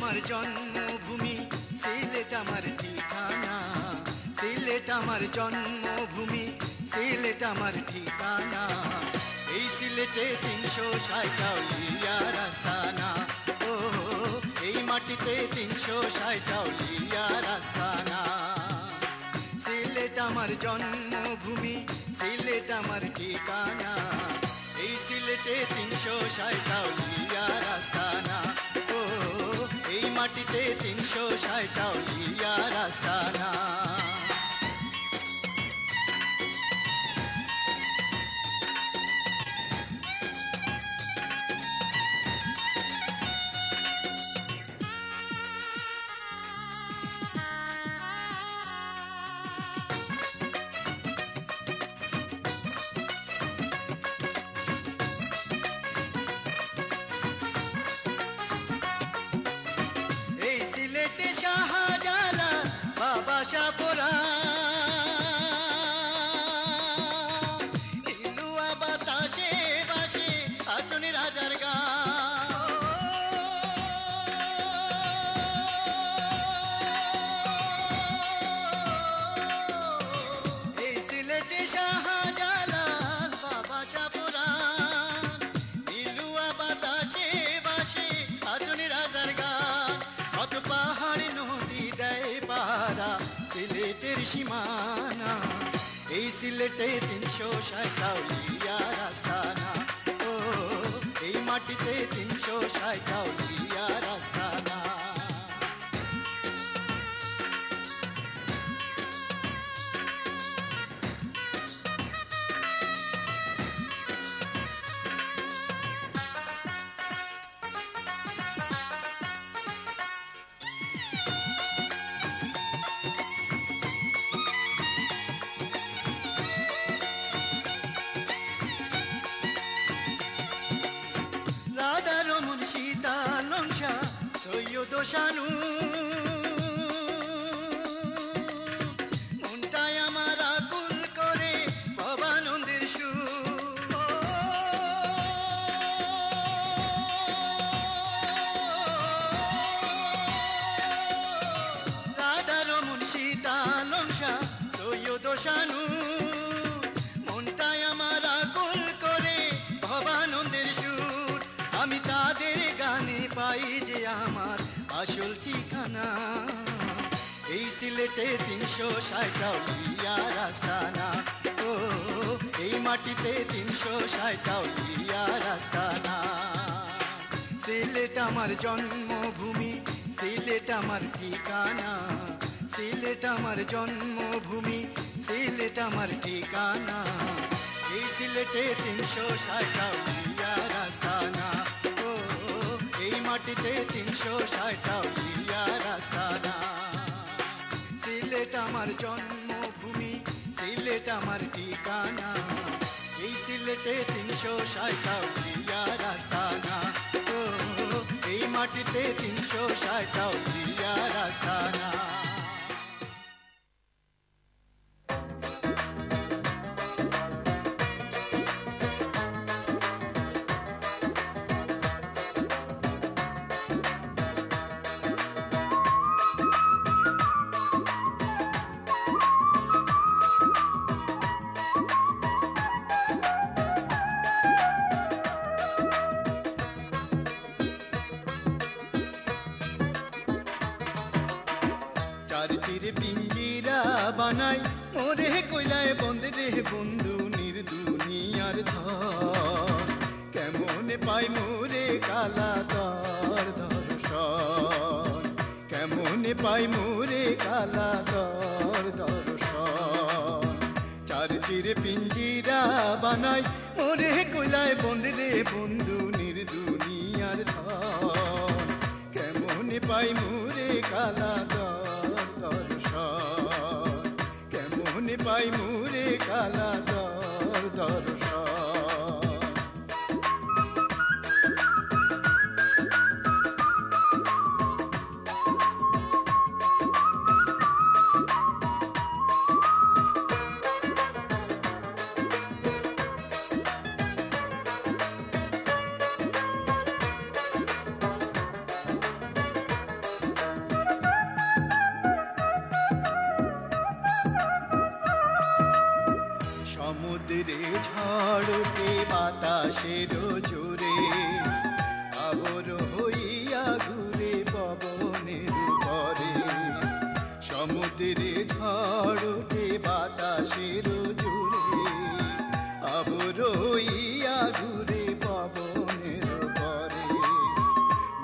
আমার জন্মভূমি, সিলেট আমার ঠিকানা, সিলেট আমার জন্মভূমি, সিলেট আমার ঠিকানা। এই সিলেটে 360 আউলিয়ার আস্তানা, ও এই মাটিতে 360 আউলিয়ার আস্তানা। সিলেট আমার জন্মভূমি, সিলেট আমার ঠিকানা, এই সিলেটে 360 আউলিয়ার আস্তানা, ও এই মাটিতে 360 আউলিয়ার আস্তানা। শাহপরা নীলুয়া বাতাসে বাসে আচনি রাজার গান, এই সিলেটে শাহজালাল বাবা শাহপরা নীলুয়া বাতাসে বাসে আচনি রাজার গান। কত পাহাড় নদী দেয় পাহারা সিলেটের সীমানা, এই সিলেটে 360 আউলিয়ার আস্তানা, ও এই মাটিতে 360 আউলিয়ার আস্তানা। রাধা রমন সীতা লংসা সৈয়দ শানু, মনটায় আমার আকুল করে ভবানন্দের সুর, রাধা রমন সীতা লংসা সৈয়দ শানু, মনটায় আমার আকুল করে ভবানন্দের সুর। আমি তাদের গানে পাই যে আমার আসল ঠিকানা, এই সিলেটে 360 আউলিয়ার আস্তানা, ও এই মাটিতে 360 আউলিয়ার আস্তানা। সিলেট আমার জন্মভূমি, সিলেট আমার ঠিকানা, সিলেট আমার জন্মভূমি, সিলেট আমার ঠিকানা, এই সিলেটে 360 আউলিয়ার আস্তানা, ও এই মাটিতে 360 আউলিয়ার আস্তানা। সিলেট আমার জন্মভূমি, সিলেট আমার ঠিকানা, এই সিলেটে 360 আউলিয়ার আস্তানা, ও এই মাটিতে 360 আউলিয়ার আস্তানা। পিঞ্জিরা বানাই মোরে কইলায় বন্ধ রে বন্ধু নির্দুনিয়ার ধর, কেমন পাই মোরে কালা দর দর্শন, কেমন পাই মোরে কালা দর দর্শন। চার চির পিঞ্জিরা বানাই মোরে কইলায় বন্ধ রে বন্ধু নির্দুনিয়ার ধর, কেমন পাই মোরে কালা দর দর্শন, কেমন পাই মোরে কালা দর দর্শন। বাতাসের জোরে আবর হইয়া ঘুরে পবনের পরে সমুদ্রে ঝড় ওঠে বাতাসের জোরে আবর হইয়া ঘুরে পবনের পরে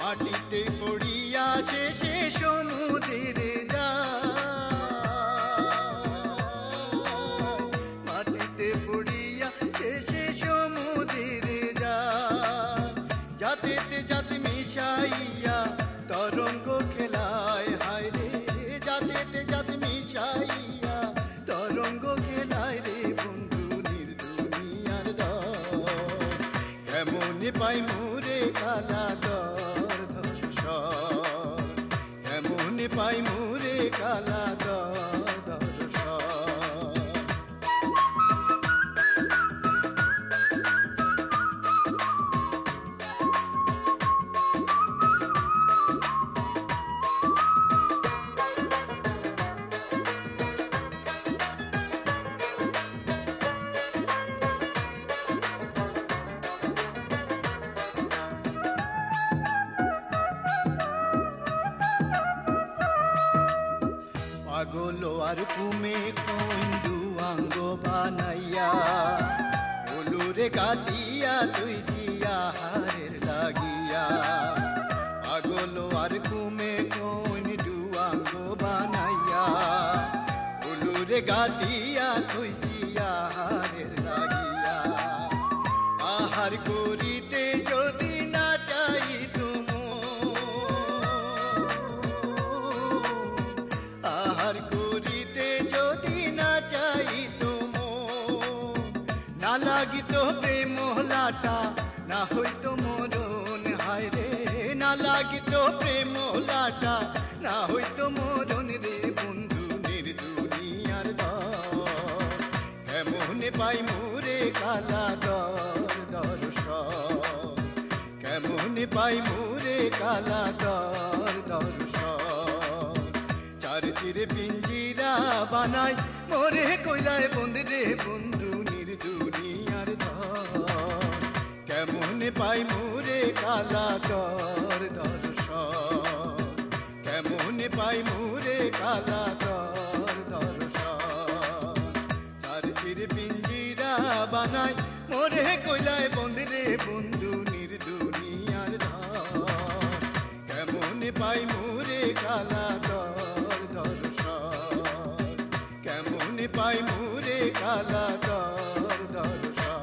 মাটিতে পড়িয়া শেষে সমুদ্রে মাটিতে পড়িয়া শেষে সমুদ্রে যাতে যাতে মিশাইয়া তরঙ্গ খেলায় হায় রে যাতে যাতে মিশাইয়া তরঙ্গ খেলায় রে বন্ধু নির্দুনিয়ার দর কেমন পাই মোরে কালা দর ধর্ষণ কেমন পাই মোরে কালা দর ধর্ষণ পাগল আর কুমে কন্দু আঙ্গ বানাইয়া বলুরে গাতিয়া তুই সিয়াহারের লাগিয়া পাগল আর কুমে কন্দু আঙ্গ বানাইয়া বলুরে গাতিয়া তুই সিয়াহারের লাগিয়া আহার করিতে যদি না চাই আহার করিতে যদি না চাই তুম না লাগিত প্রেম লাটা না হইতো মরণ হায় রে না লাগিত প্রেম লাটা না হইতো মরণ রে বন্ধু নির্দুনিয়ার দর কেমন পাই মোরে কালা দর দর্শন কেমন পাই মোরে কালা দর দর্শন চার চিরে পিঞ্জিরা বানাই মোরে কইলায় বন্ধু রে বন্ধু নির্দুনিয়ার ধর কেমন পাই মোরে কালা দর দর্শন কেমন পাই মোরে কালা দর দর্শন চার চিরে পিঞ্জিরা বানাই মোরে কইলায় বন্ধু রে বন্ধু নির্দুনিয়ার ধর কেমন পাই মোরে কালা দর দর্শন কেমন পাই মোরে কালা দর দর্শন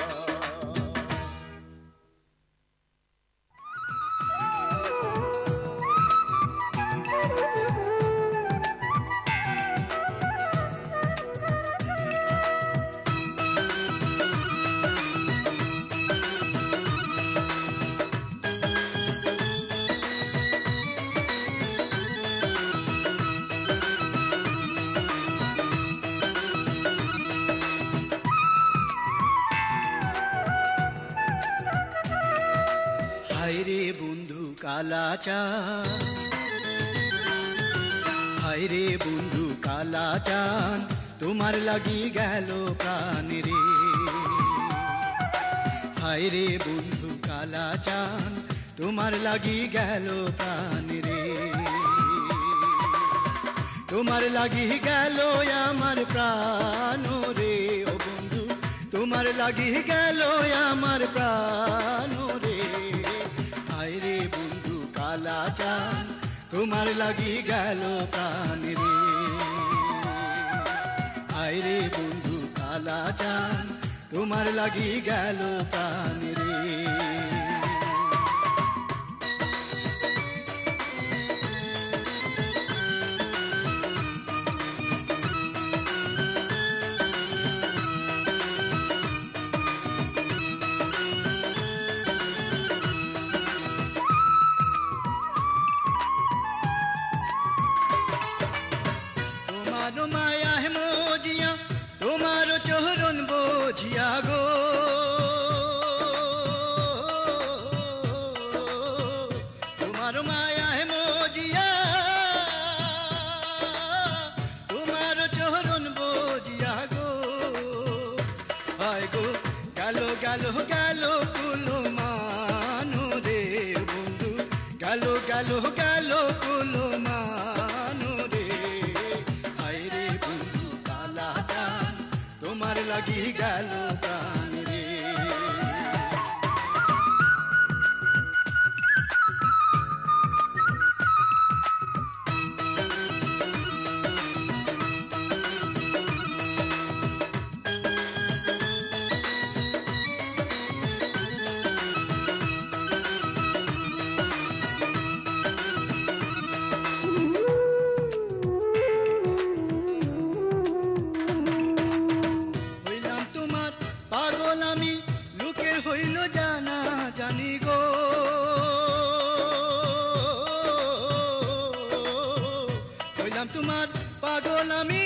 হায়রে বন্ধু কালাচান হায়রে বন্ধু কালাচান তোমার লাগি গেল প্রাণ রে হায়রে বন্ধু কালাচান তোমার লাগি গেল প্রাণ রে তোমার লাগি গেল আমার প্রাণ রে ও বন্ধু তোমার লাগি গেল আমার প্রাণ রে হায়রে বন্ধু কালাচান তোমার লাগি গেল প্রাণ রে হায়রে বন্ধু কালাচান তোমার লাগি গেল প্রাণ রে তোমার চরণ বোঝিয়া গো গেল গেল গেল কুলো মানো রে, হায় রে বন্ধু কালা চাঁদ তোমার লাগি গেল প্রাণ রে। পাগল আমি লোকে হইল জানা জানি গো, হইলাম তোমার পাগল আমি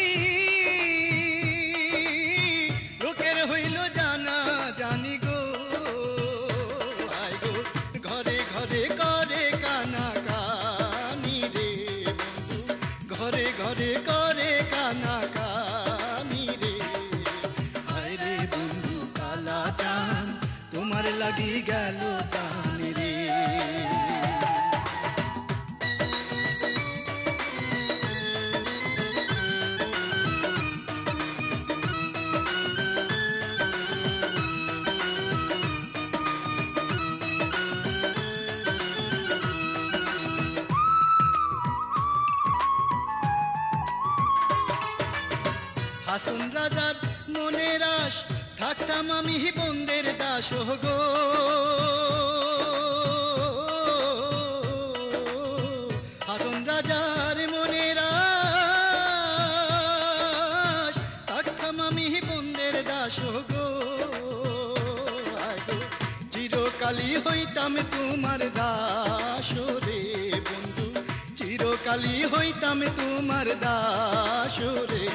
লোকের হইল জানা জানি গো, আয় গো ঘরে ঘরে করে কানা কানি রে বন্ধু, ঘরে ঘরে করে কানা কানি রে, হায় রে বন্ধু কালা চাঁদ তোমার লাগি গেল প্রাণ রে। হাসন রাজার মনের আশ থাকতাম আমি বন্দের দাস গো, হাসন রাজার মনের আশ থাকতাম আমি বন্দের দাস গো, চিরকালই হইতাম তোমার দাস রে বন্ধু, চিরকালই হইতাম তোমার দাস রে,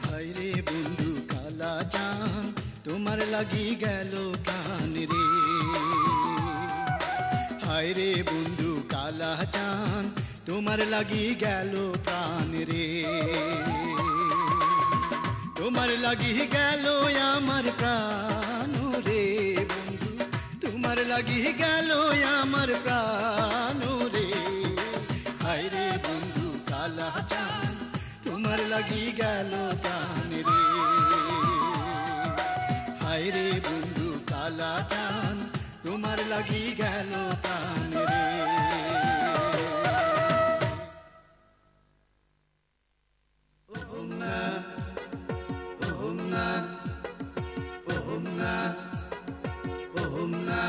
হায় রে বন্ধু কালা চাঁদ তোমার লাগি গেল প্রাণ রে, হায় রে বন্ধু কালা চাঁদ তোমার লাগি গেল প্রাণ রে, তোমার লাগি গেল আমার প্রাণ রে বন্ধু, তোমার লাগি গেল আমার প্রাণ রে, হায় রে বন্ধু কালা চাঁদ তোমার লাগি গেল প্রাণ রে, হায় রে বন্ধু কালা চাঁদ তোমার লাগি গেল প্রাণ রে। ওম না ওম না ওম না ওম না,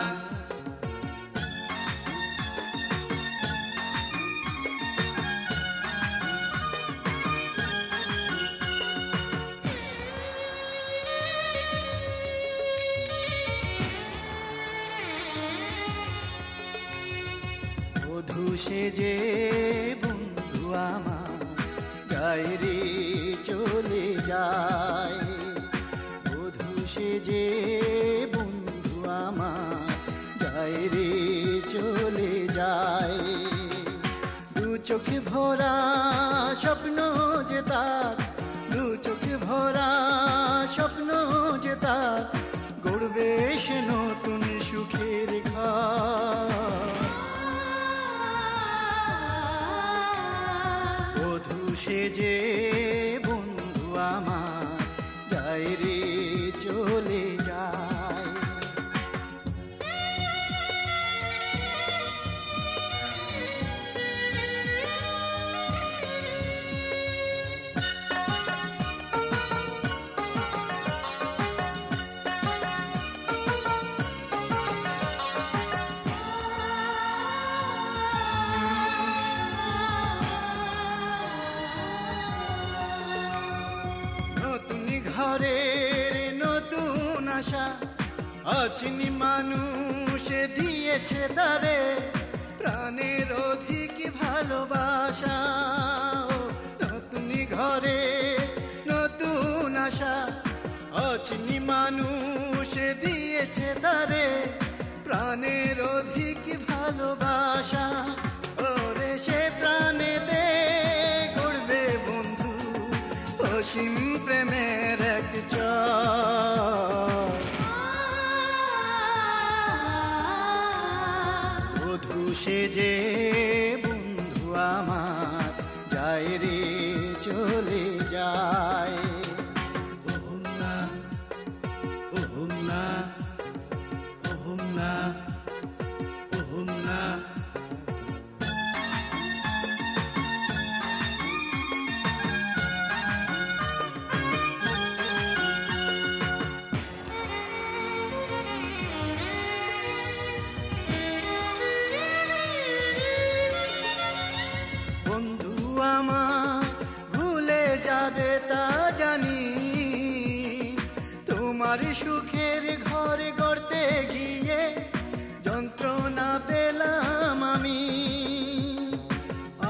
বধূ সেজে বন্ধু আমার যায় রে চলে যায়, বধূ সেজে বন্ধু আমার যায় রে চলে যায়, দু চোখে ভরা স্বপ্ন যে তার, দু চোখে ভরা স্বপ্ন যে তার, গড়বে সে নতুন সুখের ঘর, বধূ সেজে বন্ধু আমার যায় রে চলে যায়। ঘরের নতুন আশা অচিনি মানুষ দিয়েছে তারে, প্রাণের অধিক ভালোবাসা, নতুন ঘরে নতুন আশা অচিনি মানুষ দিয়েছে তারে, প্রাণের অধিক ভালোবাসা, ওরে সে প্রাণে দে করবে বন্ধু অসীম প্রেমের এক বধূ সেজে বন্ধু আমার যায় রে চলে যায়। ওহম না ওহম না ওহম না ওহম না। বন্ধু আমার ভুলে যাবে তা জানি, তোমার সুখের ঘর গড়তে গিয়ে যন্ত্রণা পেলাম আমি।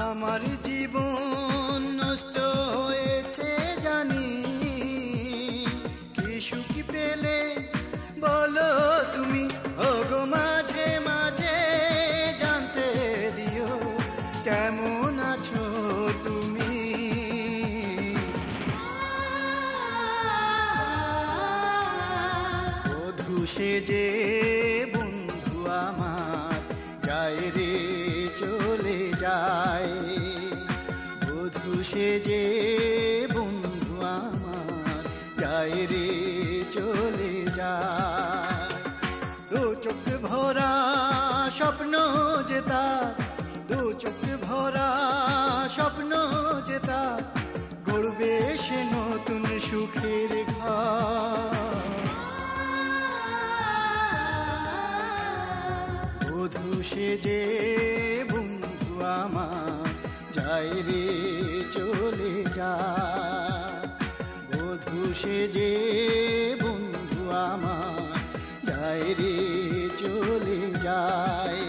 আমার জীবন নষ্ট হয়েছে জানি, কি সুখ পেলে বলো তুমি, ওগো মাঝে মাঝে জানতে দিও কেমন আছো তুমি। বধূ সেজে বন্ধু আমার যায় রে চলে যায়। বধূ সেজে বন্ধু আমার যায় রে চলে যায়। দু চোখ ভরা স্বপ্ন যেতা, দু চোখ ভরা স্বপ্ন যেতা, গড়বে সে নতুন সুখের ঘর। বধূ সেজে বন্ধু আমার যায় রে চলে যায়। বধূ সেজে বন্ধু আমার যায় রে চলে যায়।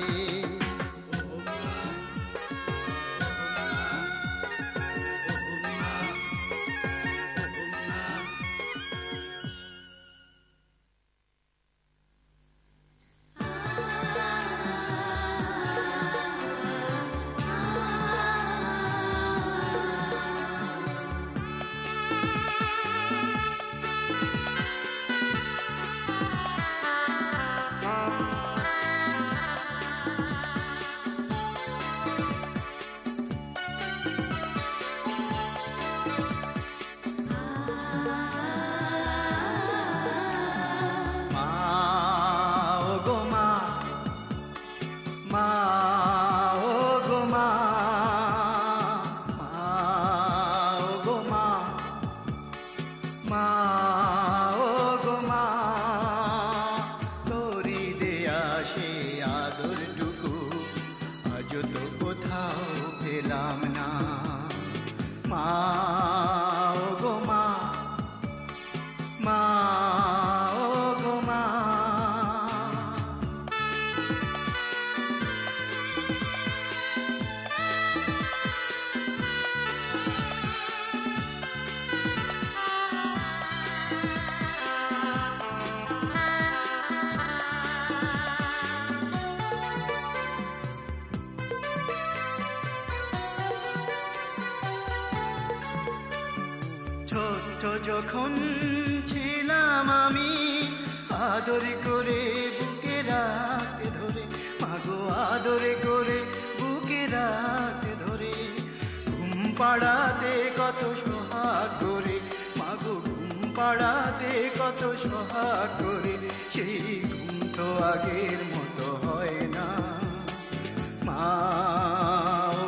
যখন ছিলাম আমি আদর করে বুকে রাখতে ধরে, মাগো আদর করে বুকে রাখতে ধরে, ঘুম পাড়াতে কত সোহাগ করে, মাগো ঘুম পাড়াতে কত সোহাগ করে, সেই ঘুম তো আগের মতো হয় না। মা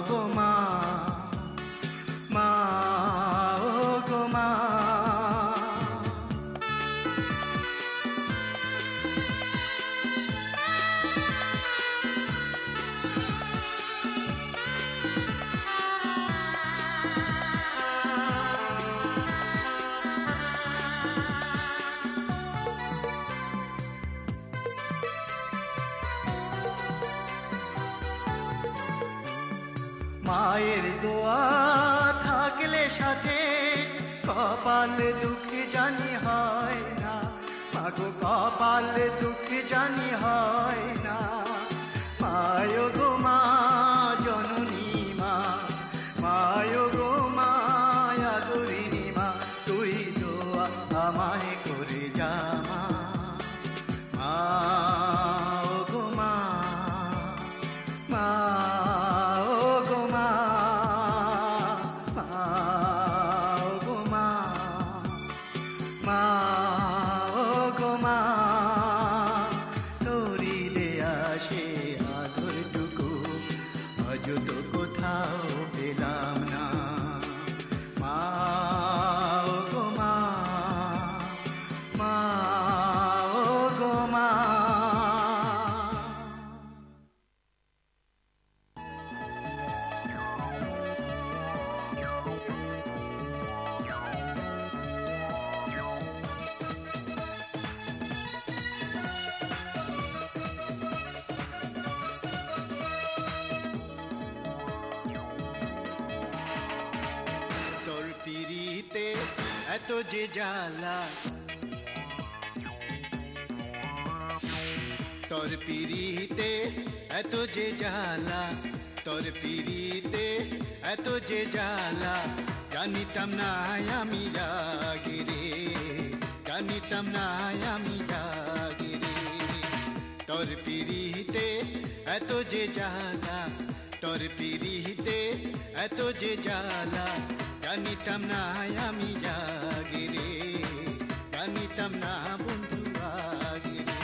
গো মা, মা গো মা। মায়ের দোয়া থাকলে সাথে কপাল দুঃখ জানি হয় না, মাগো কপাল দুঃখ জানি হয় না। মায় গো মা জননী মা, মায় গো মা আদরিণী মা, তুই দোয়া আমায় করে যা মা। মা গো মা, মা সে আদরটুকু আজ তো কোথাও পেলাম না। মা ও গো মা, মা ও গো মা। তোর পিরিতে এত যে জ্বালা, তোর পিরিতে এত যে জ্বালা, তোর পিরিতে এত যে জ্বালা, জানিতাম না আমি আগে রে, জানিতাম না আমি আগে রে। তোর পিরিতে এত যে জ্বালা, তোর পিরিতে এত যে জ্বালা, জানিতাম না আমি আগে রে, জানিতাম না বন্ধু আগে রে।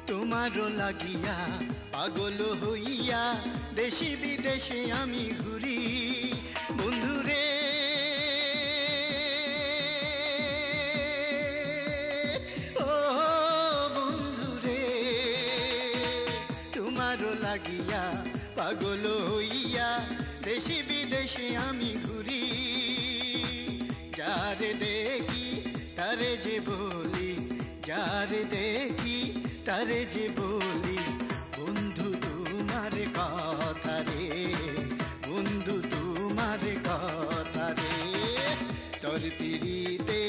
তোমারও লাগিয়া পাগল হইয়া দেশে বিদেশে আমি ঘুরি বন্ধুরে, ও বন্ধুরে। তোমারও লাগিয়া পাগল হইয়া দেশে বিদেশে আমি ঘুরি, যারে দেখি তারে যে বলি, যারে দেখি তারে যে বলি, বন্ধু তোমার কথা রে, বন্ধু তোমার কথা রে। তোর পিরিতে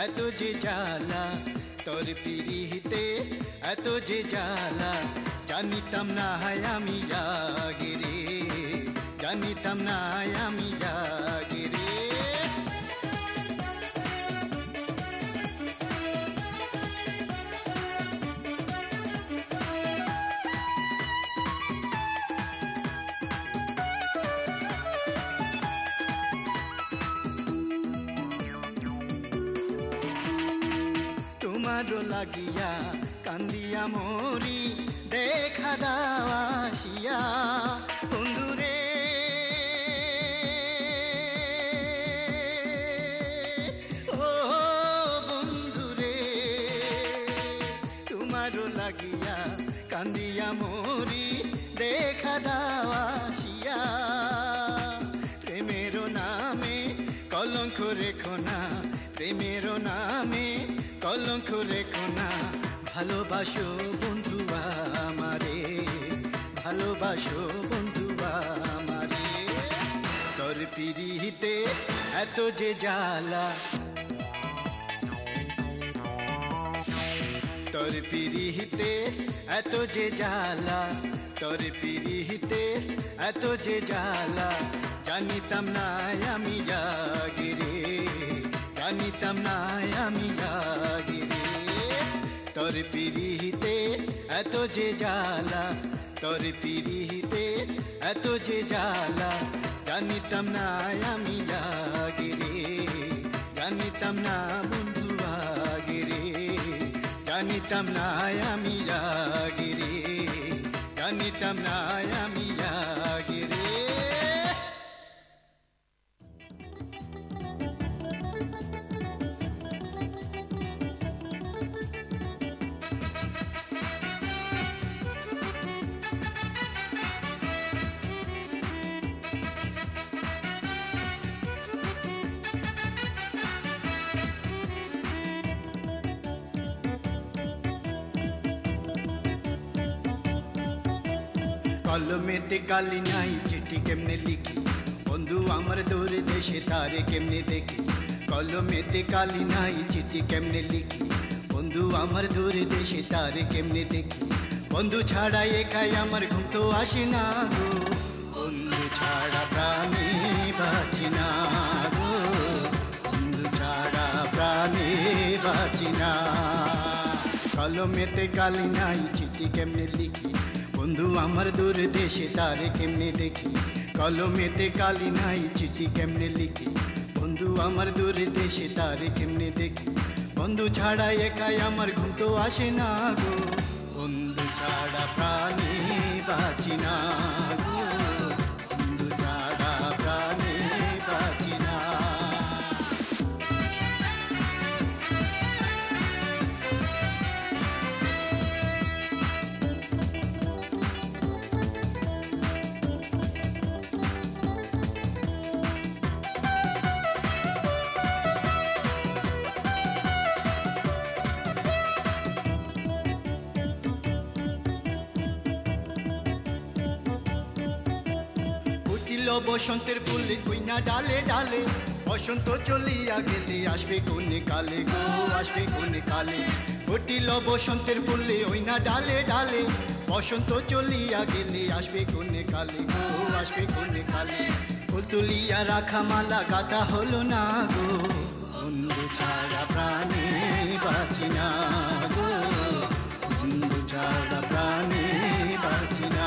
এত যে জ্বালা, তোর পিরিতে এত যে জ্বালা, জানিতাম না আমি আগে রে, জানিতাম না আমি আগে রে। তোমারও লাগিয়া কান্দিয়া মরি, দেখা দাও আসিয়া বন্ধুরে, ও বন্ধুরে। তোমারও লাগিয়া কান্দিয়া মরি, দেখা দাও আসিয়া। প্রেমের নামে কলঙ্ক রেখো না, প্রেমের নামে কলঙ্ক রেখো না, ভালোবাসো বন্ধু আমারে, ভালোবাসো বন্ধু আমারে। তোর পিরিতে এত যে জ্বালা, তোর পিরিতে এত যে জ্বালা, তোর পিরিতে এত যে জ্বালা, জানিতাম না আমি আগে রে, জানিতাম না আমি আগে রে। তোর পিরিতে এত যে জ্বালা, তোর পিরিতে এত যে জ্বালা, জানিতাম না আমি আগে রে, জানিতাম না বন্ধু আগে রে, জানিতাম না আমি আগে রে, জানিতাম না আমি আগে রে। কলমেতে কালি নাই, চিঠি কেমনে লিখি বন্ধু আমার দূরে দেশে তারে কেমনে দেখি। কলমেতে কালি নাই, চিঠি কেমনে লিখি বন্ধু আমার দূরে দেশে তারে কেমনে দেখি। বন্ধু ছাড়া একাই আমার ঘুম তো আসে না গো, বন্ধু ছাড়া প্রাণে বাঁচি না গো, বন্ধু ছাড়া প্রাণে বাঁচি না। কলমেতে কালি নাই চিঠি কেমনে লিখি বন্ধু আমার দূর দেশে তারে কেমনে দেখি কলমেতে কালি নাই চিঠি কেমনে লিখি বন্ধু আমার দূর দেশে তারে কেমনে দেখি বন্ধু ছাড়া একাই আমার ঘুম তো আসে না গো বন্ধু ছাড়া প্রাণে বাঁচি না গো বন্ধু ছাড়া প্রাণে বাঁচি না বসন্তের ফুলে কইনা ডালে ডালে বসন্ত চলিয়া গেলে আসবে কোনে কালে গো আসবে কোনে কালে ফুটিল বসন্তের ফুলে ওইনা ডালে ডালে বসন্ত চলিয়া গেলে আসবে কোনে কালে গো আসবে কোনে কালে ফুল তুলিয়া রাখা মালা গাঁথা হলো না গো বন্ধু ছাড়া প্রাণে বাঁচি না গো বন্ধু ছাড়া প্রাণে বাঁচি না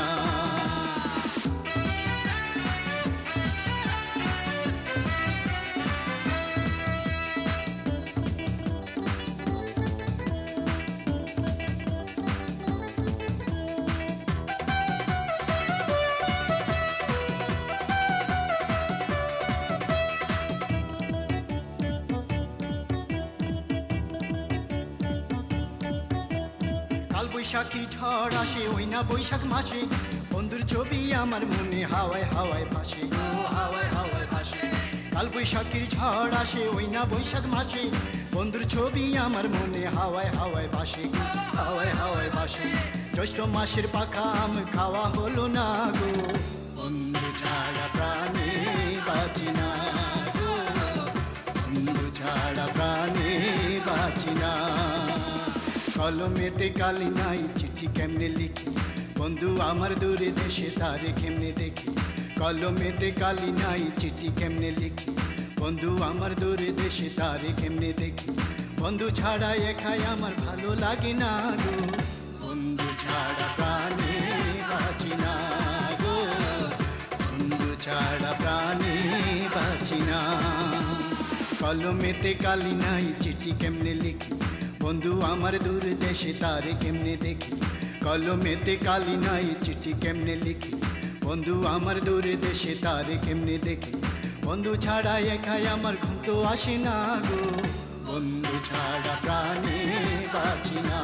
বৈশাখী ঝড় আসে ওই না বৈশাখ মাসে বন্ধুর ছবি আমার মনে হাওয়ায় হাওয়ায় ভাসে ও হাওয়ায় হাওয়ায় ভাসে কাল বৈশাখীর ঝড় আসে ওই না বৈশাখ মাসে বন্ধুর ছবি আমার মনে হাওয়ায় হাওয়ায় ভাসে হাওয়ায় হাওয়ায় ভাসে জ্যৈষ্ঠ মাসের পাখা আম খাওয়া হলো না গো বন্ধু ছাড়া প্রাণে বাঁচি না গো বন্ধু ছাড়া প্রাণে বাঁচি না কলমেতে কালি নাই চিঠি কেমনে লিখি বন্ধু আমার দূরে দেশে তারে কেমনে দেখি কলমেতে কালি নাই চিঠি কেমনে লিখি বন্ধু আমার দূরে দেশে তারে কেমনে দেখি বন্ধু ছাড়া একাই আমার ভালো লাগে না গো বন্ধু ছাড়া প্রাণে বাঁচি না গো বন্ধু ছাড়া প্রাণে বাঁচি না কলমেতে কালি নাই চিঠি কেমনে লিখি বন্ধু আমার দূর দেশে তারে কেমনে দেখি কলমেতে কালি নাই চিঠি কেমনে লিখি বন্ধু আমার দূর দেশে তারে কেমনে দেখি বন্ধু ছাড়া একাই আমার ঘুম তো আসে না গো বন্ধু ছাড়া প্রাণে বাঁচি না